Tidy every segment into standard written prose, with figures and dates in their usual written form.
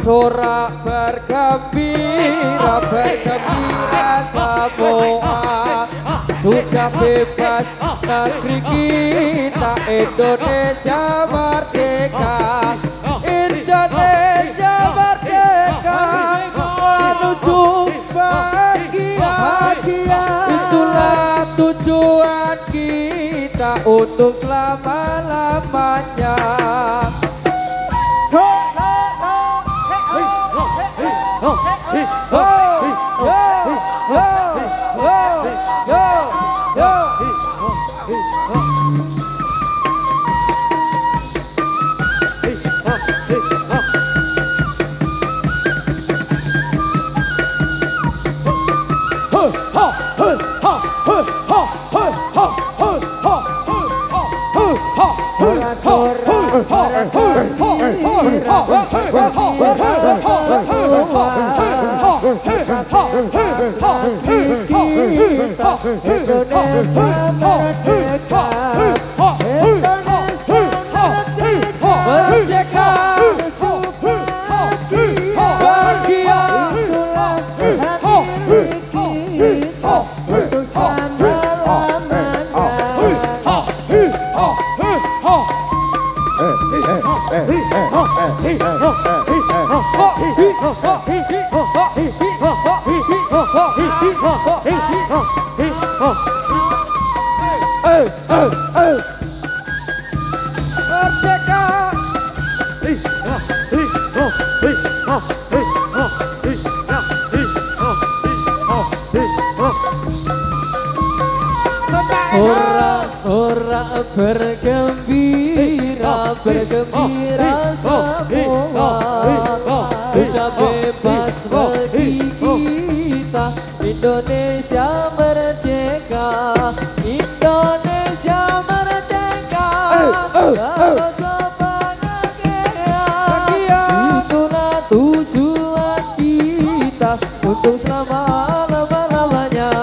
sorak bergembira, bergembira semua. Sudah bebas negeri kita, Indonesia merdeka. Indonesia merdeka menuju bahagia. Itulah tujuan kita untuk selama-lamanya. Sorak-sorak bergembira, bergembira semua. Sudah bebas bagi kita, Indonesia merdeka. Indonesia merdeka, dapat sebahagia. Itulah tujuan kita untuk selama-lamanya.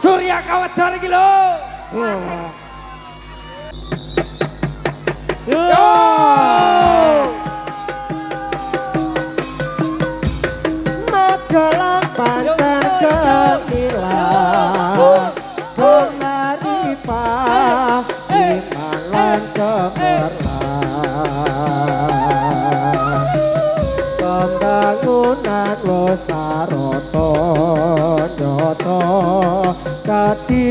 Surya Kawadar iki lho. Magelang pancen gemilang, Gonaripah iman cemerlang. Pembangunan Losarata nyoto kati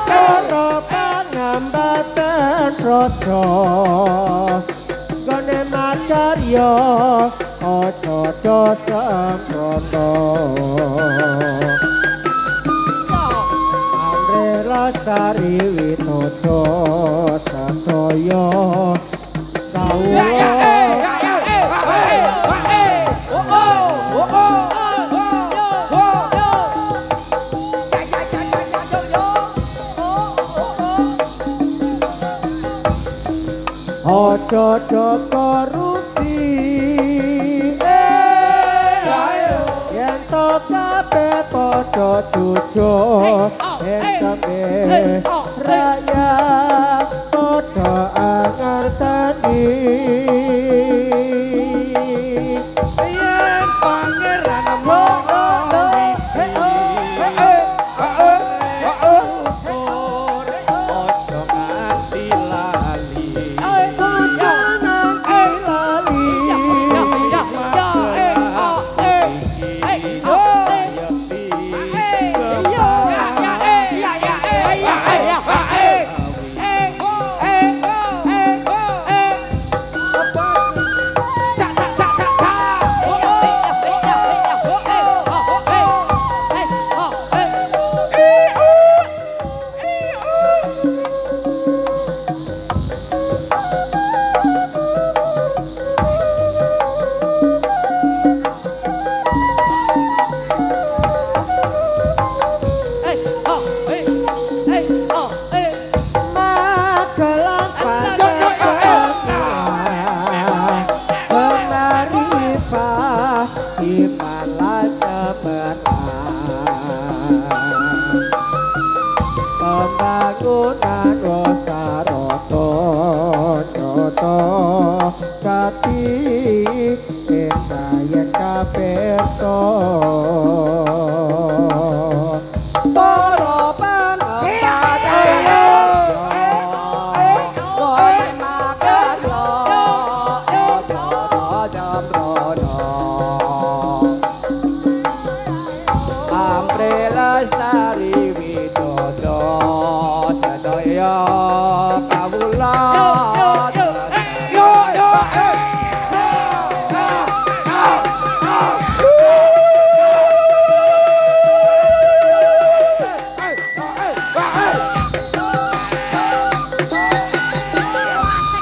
para pangambaten rasa gone makarya aja sembrono. Amre Lestari Witoso Satoyo Sawulo. Ojo do korupsi, yen to kabeh padha jujur, yen kabeh rakyat padha ngerteni. Yen pangeran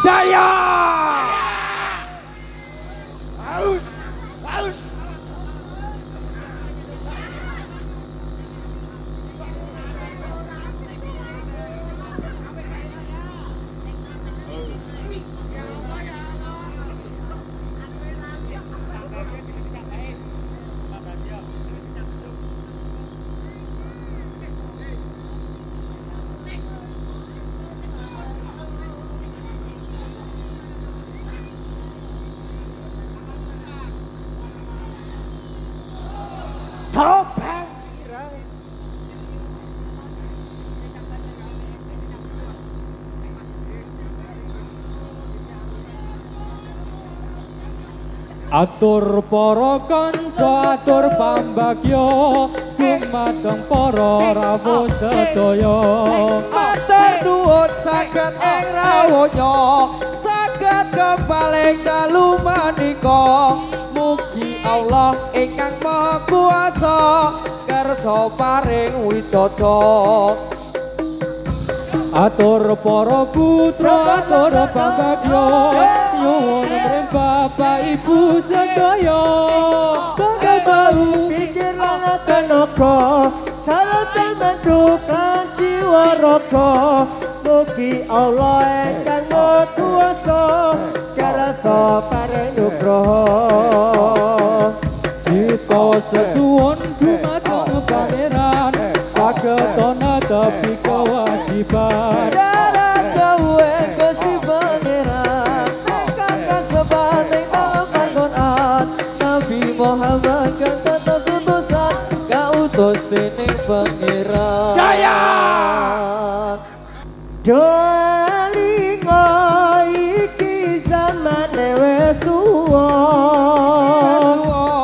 Daya. Haus. Haus. Topeng. Atur para kanca atur pambagya dumateng para rawuh sedaya Matur nuwun saged ing rawuhnya saged kepaling dalu manika mugi Allah ingkang Maha Kuwasa kersa paring widodha atur para putra atur pambagya nyuwun mring bapak ibu sedaya bangga bau Pikir lan tenaga sareng mendukan jiwa raga mugi Allah ingkang Maha Kuwasa kersa paring nugraha kita sesuwun dumateng pangeran saged netepi kewajiban Darah dawe Gusti Pangeran ingkang kasebat ing dalam Al-Qur'an Nabi Muhammad kang tetes utusan kautus dening Pangeran Jaya Dolingo iki zamane wis tuwa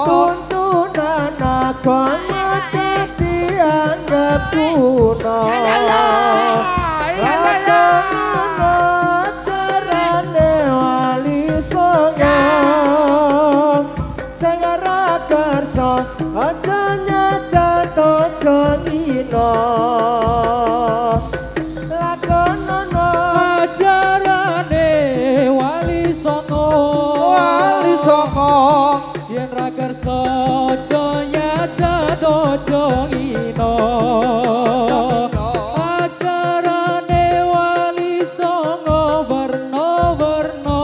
tuntunan agama dadi anggap kuno carane wali songo sing ora kersa aja nyacat aja ngina lakonono ajarane wali songo yen ra kersa aja nyajat aja ngina ajarane wali songo warna-warna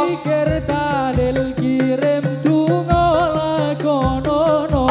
mikir dalil kirim donga lakonono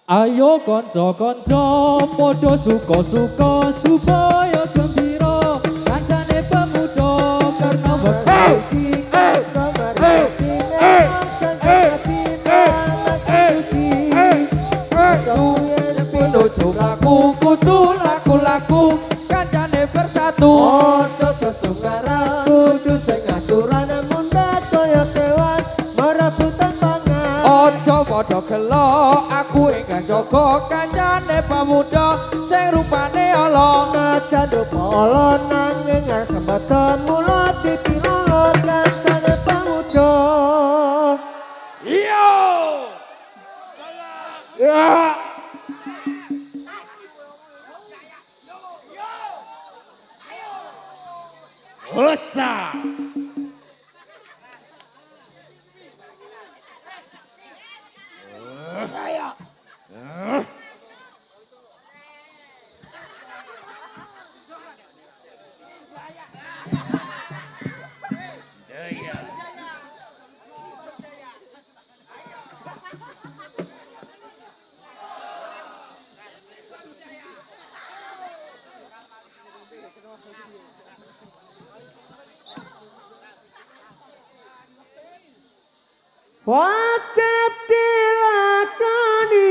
Ayo konco-konco podo suka-suka supaya gembira kancane pemuda karena Mereka menuju laku kudu laku-laku kancane bersatu ojo sesungkaran kudu sing aturan Munda kaya kewan merebutan pangan ojo padha gelo aku ingkang jaga kancane pemuda sing rupane ala Najan polo nanging sembatan mula dipilolo kancane pemuda Iyo. Ya. Usa. Wajib dilakoni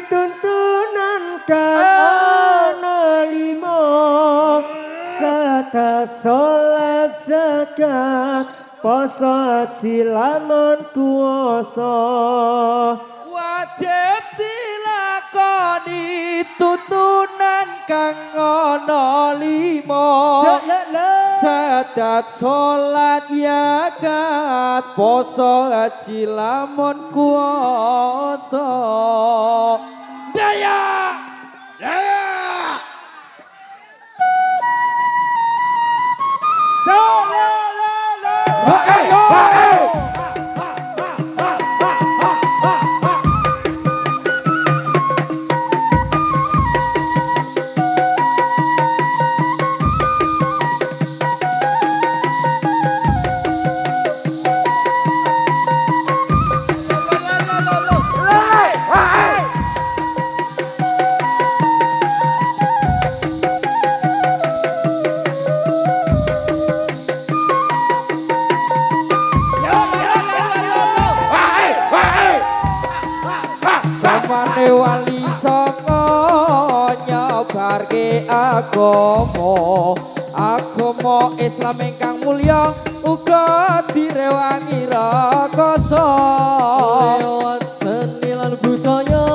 tuntunan kang ana limo sakat salat zakat poso haji lamun kuwasa wajib dilakoni tuntunan kang ana lima sadat salat zakat poso haji lamun kuwasa daya daya Jamane wali saka nyebarke agama Islam ingkang mulya uga direwangi rakasa lewat seni lan budaya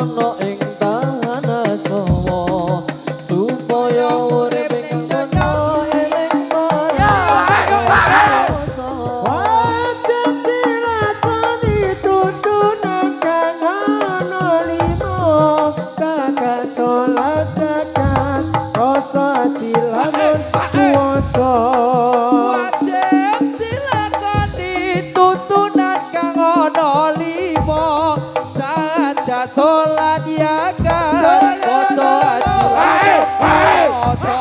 ana ing tanah Jawa supaya urip ing donya eling marang Wajib dilakoni tuntunan kang ana limo sakat salat zakat poso haji lamun kuwasa wajib dilakoni tuntunan kang ana lima sadat salat zakat poso haji lamun kuwasa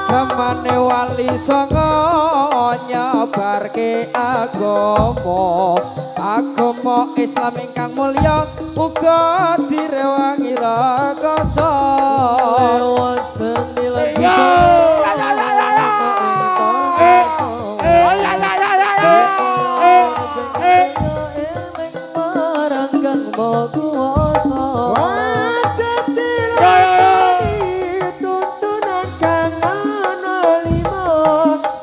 Jamane wali songo nyebarke agama Islam ingkang mulya uga direwangi rakasa lewat seni lan Wajib dilakoni tuntunan kang ana limo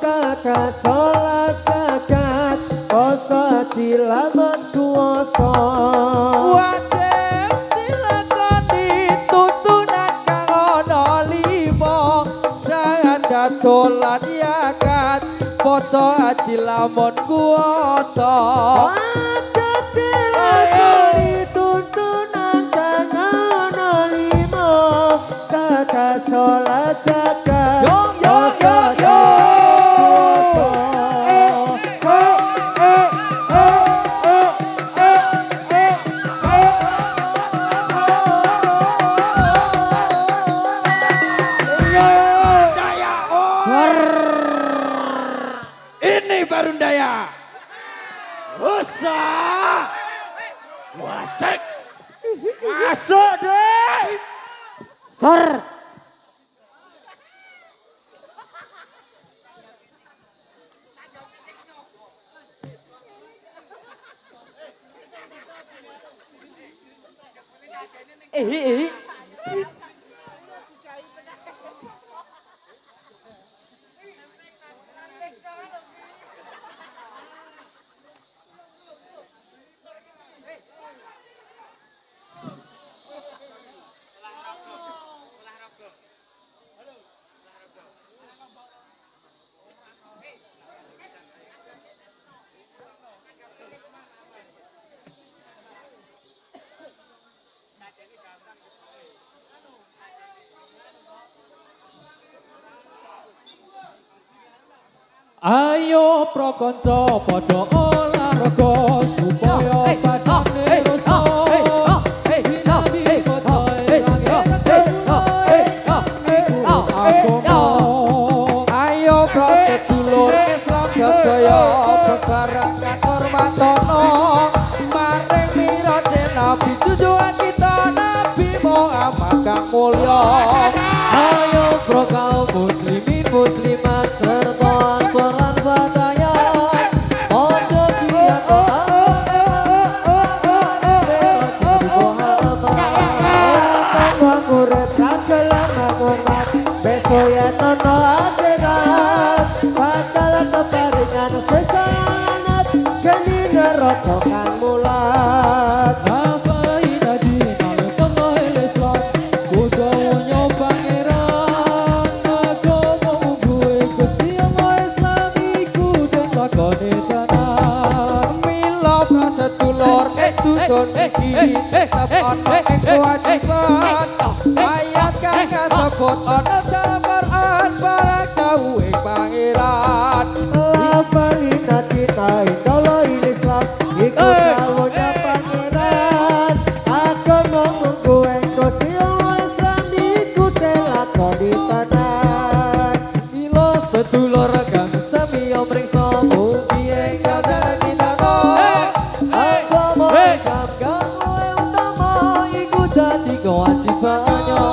sakat salat zakat poso haji lamun kuwasa wajib dilakoni tuntunan kang ana lima sadat poso aji lamun kuasa. Wajati lakoni tuntunan kang ana lima zakat salat zakat puasa. Ini baru daya. Usah. Wasik. Masuk deh. Sor. Ayo prokonco podo olahraga supaya badane rusa. Sinabi kotoe Ayo protes dulur Islam gagaya bebarang kantor matono maring mirate Nabi tujuan kita Nabi Muhammad kang mulya. Ayo pro kaum muslimin muslimat serta ansor fatayat ojo kiat Urip sagelang mangumat besok ya nono akhirat bakal keparingan sesanat geni neraka kang mulat. apa inadi nang tengah Islam kudonya pangeran agama gue Gusti Allah Islam iku den lakone tenan. Mila prasedulur dusun iki tetep ana ing kewajiban. Ayat kang kasebut ana dalam Quran barang dawuhe pangeran. Lafalina kita indalah Islam ikut dawuhnya pangeran agama gue Gusti Allah Islam ikut lakoni tenan. Mila sedulur kang sami mriksa mugi enggal dinano. Agama Islam kang luwih utama iku dadi kewajibannya.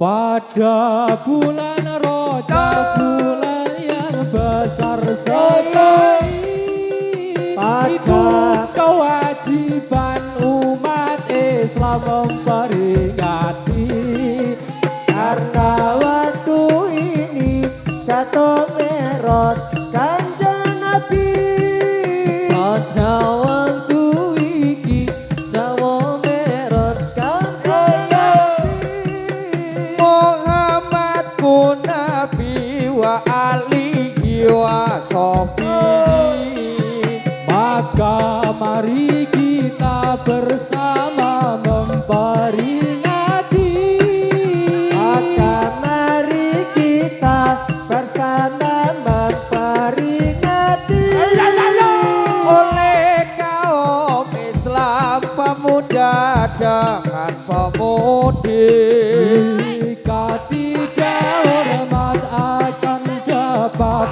Pada bulan Rajab, bulan yang besar sekali, itu kewajiban umat Islam memperingati. Karena waktu ini jatuh merot kanjeng Nabi. Pada waktu iki Jawa merot kanjeng Nabi. Muhammad ku nabi wa alihi wa sahbihi. Maka mari kita bersama memperingati. Maka mari kita bersama memperingati. Oleh kaum Jika tidak hormat akan dapat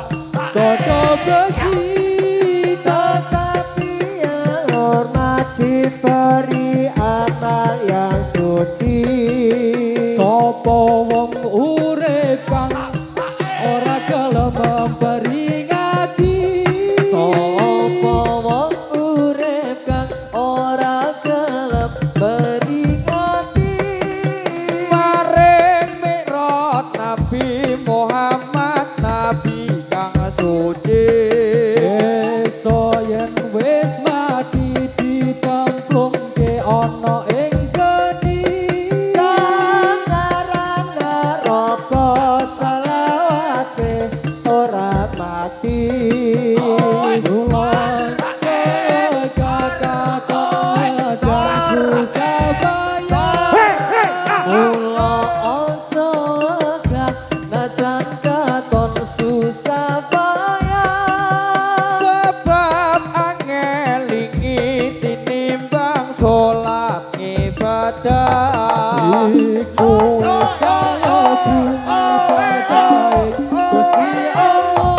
cocok besi. Tetapi yang hormat diberi amal yang suci. Sopo wong urip kang ora gelem memperingati. Sopo wong urip kang ora gelem peringati. Maring mikrot Nabi Muhammad Nabi kang suci. Esuk yen wis mati dicemplungke ana ing geni. Kangaran neraka selawase ora mati. Nuwun kekaton aja susah bayar. Mula aja gak najan katon susah payah. Sebab angel iki tinimbang salat ibadah. Iku wis kaya bunga terbaik Gusti Allah.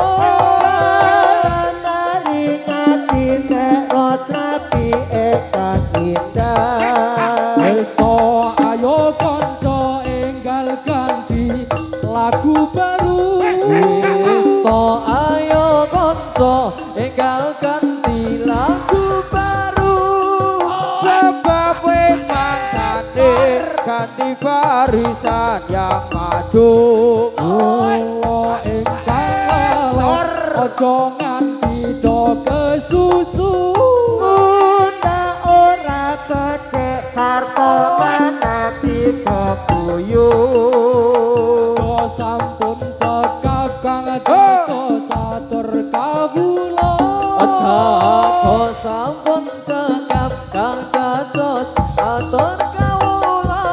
Naringati mikrot Nabi ingkang indah. Wis to ayo kanca enggal ganti lagu baru. Wis to ayo kanca enggal ganti lagu baru. Sebab wis mangsane ganti barisan yang maju. Mula engkang lalor aja nganti do kesusu. Munda ora becik sarta manapi kekuyung. To sampun cekap kang dito satur kawula. Adha sampun cekap kang dados atur kawula.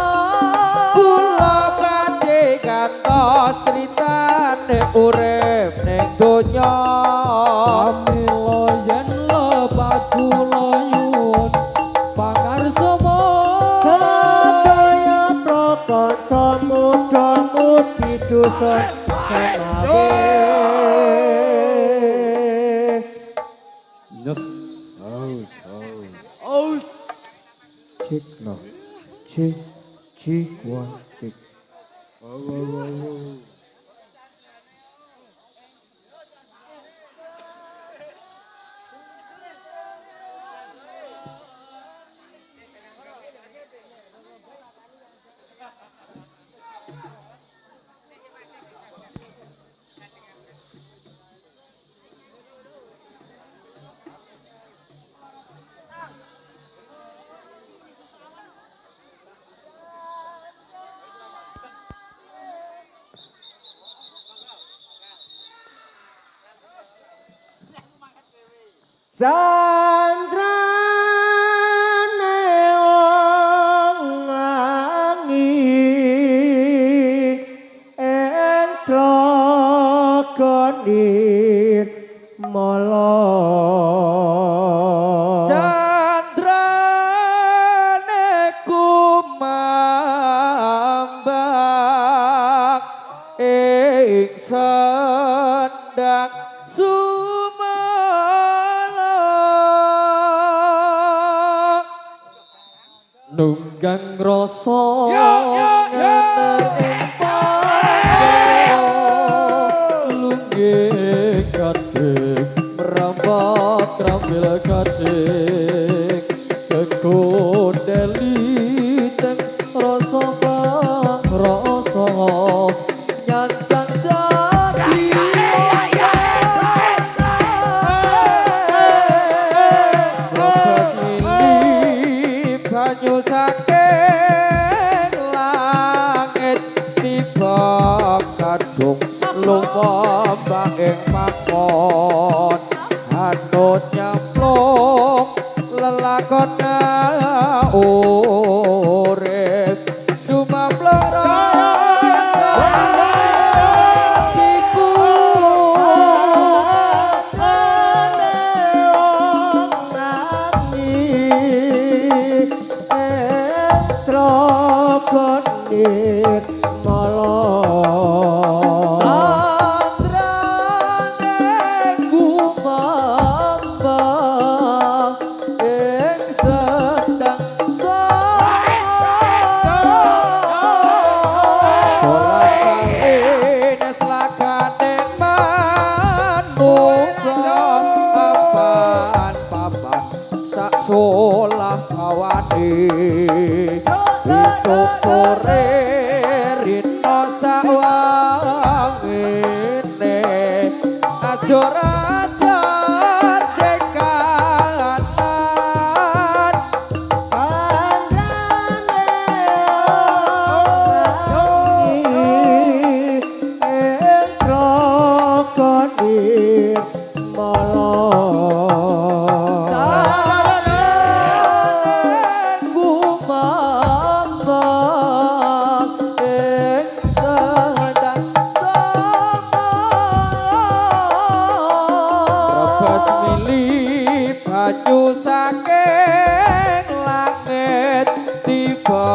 Kula badhe kantos critane urip ning donya. Pamila yen lepat kula nyuwun pangarsama. Sadaya prakanca muda-mudi dusun semawe. Yes. Cik no, cik, cik one, cik. Sandrane wong langi ing tlaga mala. Candrane kumambang ing sendang Sumalang. Nunggang rasa Ya, ya, ya. ngener ing panggo. Lunggih kadhik merambat trambil kadhik kegodeli teng rasa bang rasa nyancang jati. Banyu saking langit tiba kadung lumpang ing makon anut nyemplung lelakon urip cuma rasa hatiku. Sandrane wong langi ing tlaga Salene selagane manungsa papan sak solah awane besok sore rino sawangene aja rajar cekalan banyu saking langit tiba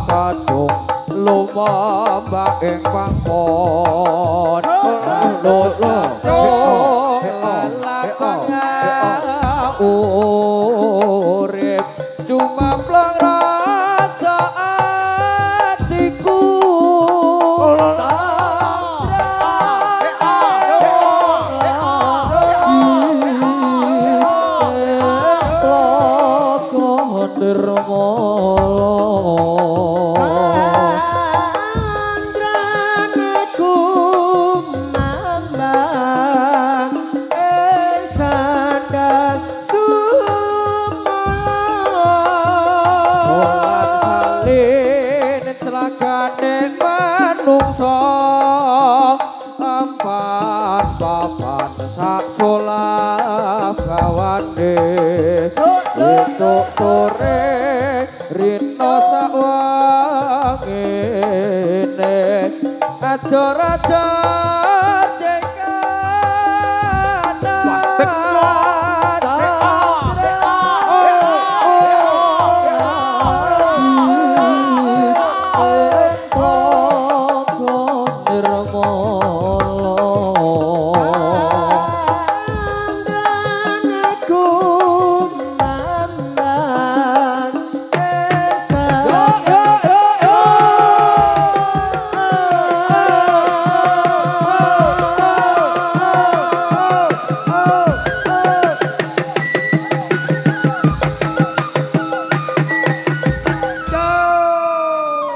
kadung lumampah ing pangkon urip cuma plong rasa atiku celakane manungsa ampan papan sak solah kawane esuk sore rino sawangene aja raja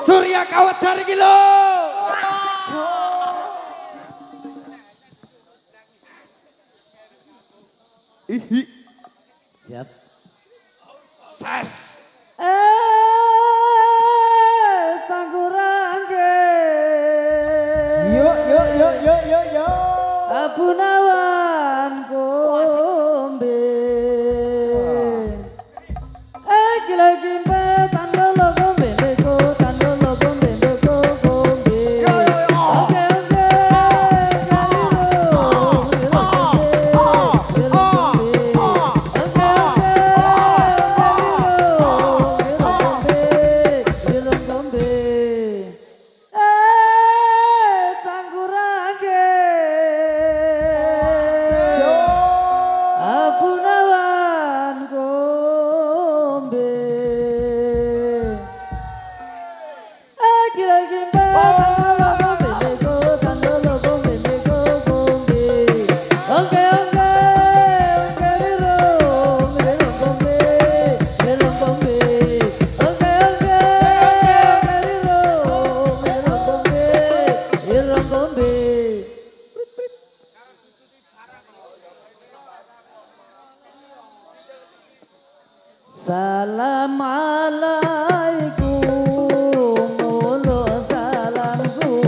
Surya Kawatar iki lho. Ihi. Siap. Ses. Cangkurangke. Yuk. Abu Nawan kombe. Gila gimpe tandolo kombe leko tandolo kombe leko kombe. Oke Abu Nawan kombe. Lagi tandolo kombe leko tandolo kombe leko kombe. Oke riro kombe kombe. Oke riro kombe. Salam alaikum, ulo salamku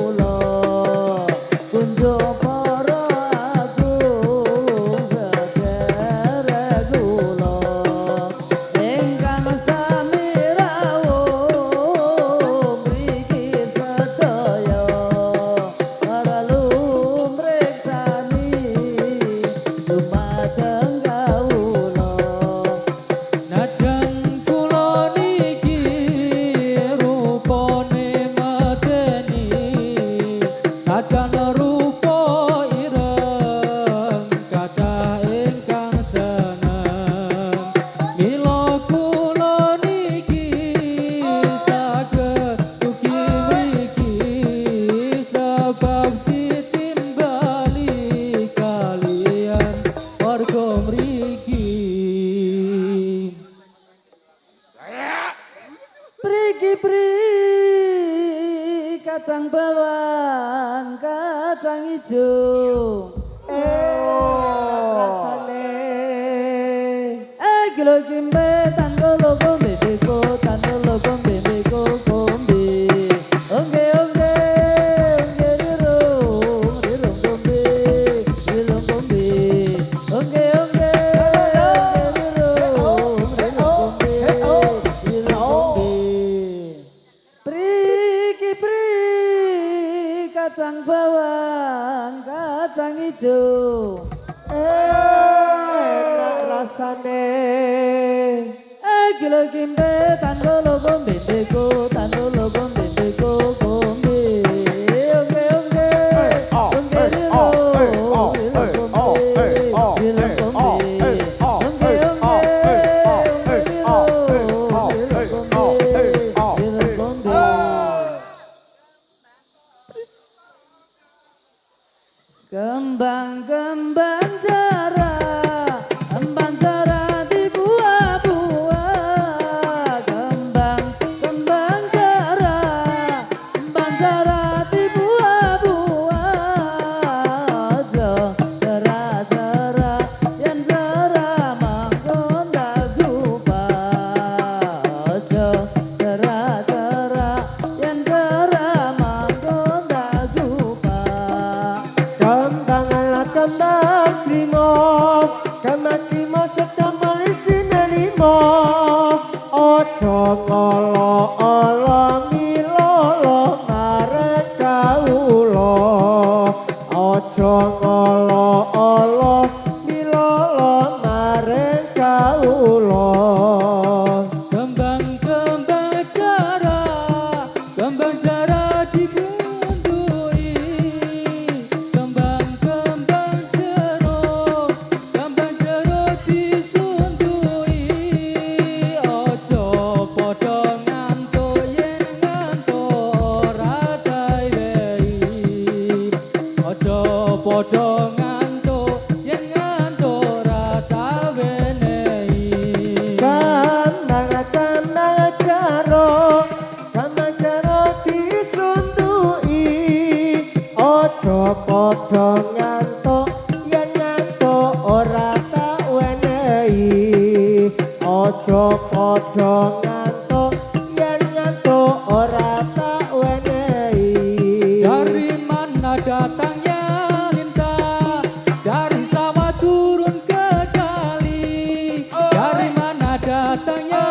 bawang kacang ijo. Rasane Gilo kimbe tango logo bebeko tango logo bebeko kombe. Ongge ongge ongge riro kombe kombe. Ongge ongge riro kombe. Priki pri kacang bawang kacang ijo. enak rasane Gilo kimbe tango logo bebeko tango logo bebeko kombe. Ongge ongge ongge riro kombe riro kombe. Ongge ongge ongge riro kombe. Kembang-kembang jara di buah-buah. Kembang-kembang jara di buah-buah. Jara-jara yang jara mangkon dagupa. Jara-jara yang jara mangkon dagupa. kembang krimo sedang melisine limo ojo ngolo-olo milolo marek kawula ojo ngolo-olo milolo marek kawula Kembang-kembang jara dibundui. Kembang-kembang jero disundui. Ojo padha ngantuk yen ngantuk ora dawehi. Ojo padha ngantuk yen ngantuk ora dawenehi. kambang jaro disundui ojo padha ngantuk yen ngantuk ora tak wenehi ojo padha ngantuk yen ngantuk ora tak wenehi Dari mana datangnya lintah? Dari sawah turun ke kali. Dari mana datangnya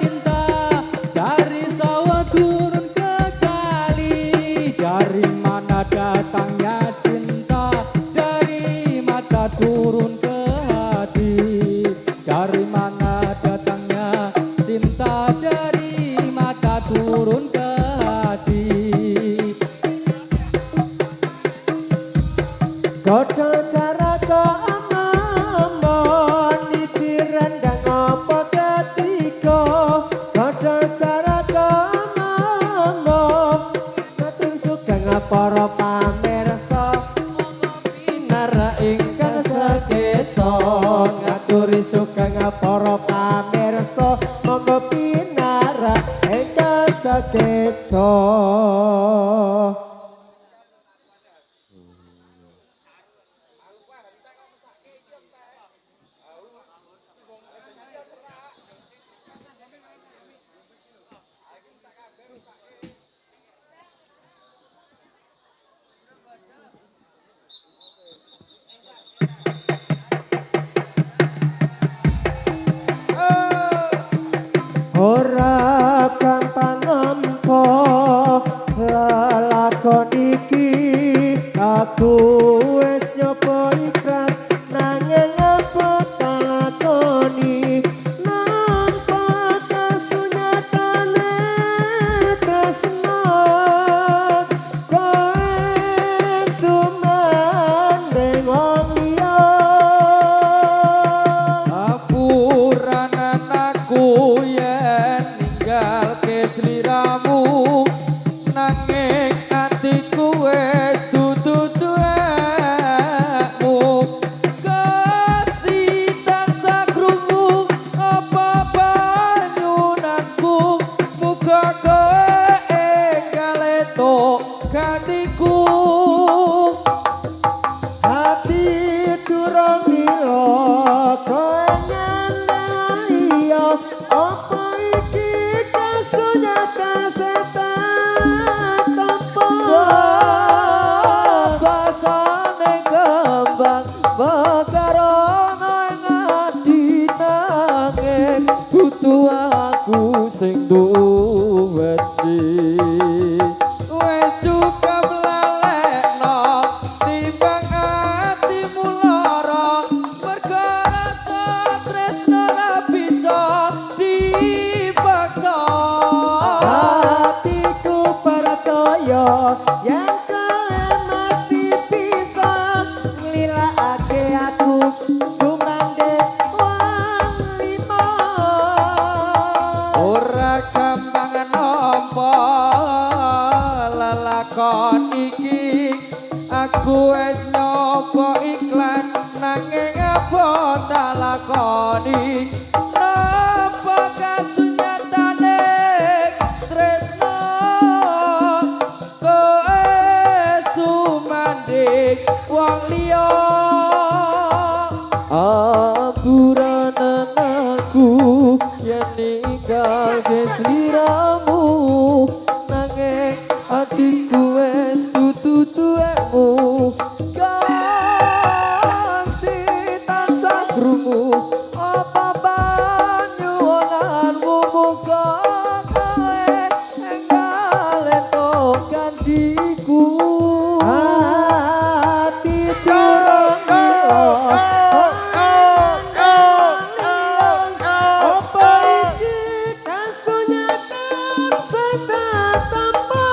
lintah? Dari sawah turun ke kali. Dari mana datangnya cinta? Dari mata turun ke hati. Dari mana datangnya cinta? Dari mata turun ke hati. Godho cara keamamon nitiran dan apa ketiga Godho cara keamamon Matur sugeng para pamirsa Pinara ingkang sekeca Ngaturi sugeng para pamirsa Monggo pinara ingkang sekeca Ora gampang nampa lelakon iki aku wis nyoba ikhlas nanging apa tak lakoni nampa kasunyatane tresna koe sumandeng wong liya Apuranan aku yen ninggal ke sliramu nanging atiku wis dudu duwe atiku hati durung ilo kowe nyenaliyo apa iki kasunyatan setan tanpa basane kembang mekarono ing ati nanging butuh aku sing duweni Wes cukup lalekno timbang atimu lara mergo rasa tresno ora bisa dipaksa hatiku percaya yang kowe mesti bisa nglilakake aku sumandhe wong limo ora gampang nampa lelakon iki aku wis nyoba iklan nanging apa tak lakoni napa kasunyatane tresno kowe sumandhing wong liya Amburanan aku yang ninggal sliramu nanging atiku wis dudu tuwekmu Gusti tansah krungu apa panyuwunanmu muga kowe enggal entuk gantiku hati durung ilo apa iki kasunyatan setan tanpa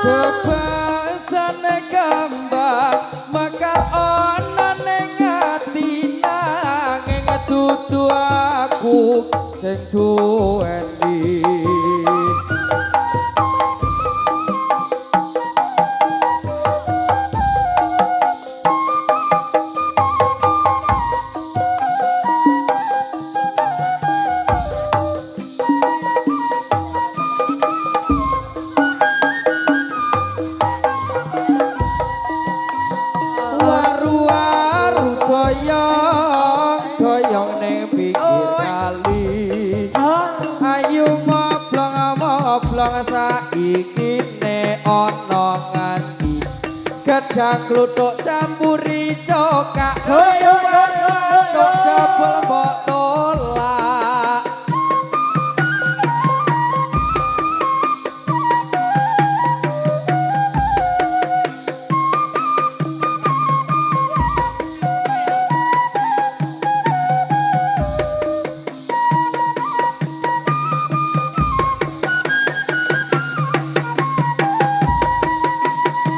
Kebasane kembang mekar ana ning ati nanging dudu aku sing duweni waru-waru doyong ning pinggir kali ayu moblong saiki ne ana nganti gedang kluthuk campuri cokak kaya kok jebul mbok tolak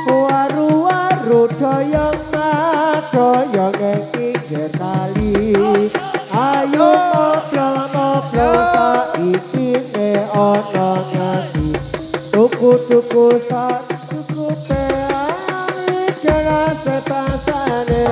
waru-waru doyong doyong ing pinggir kali ayo moblong saiki ne ana nganti tuku sak cukupe ali kena setasane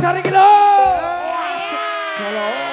Oscar iki lho. Halo.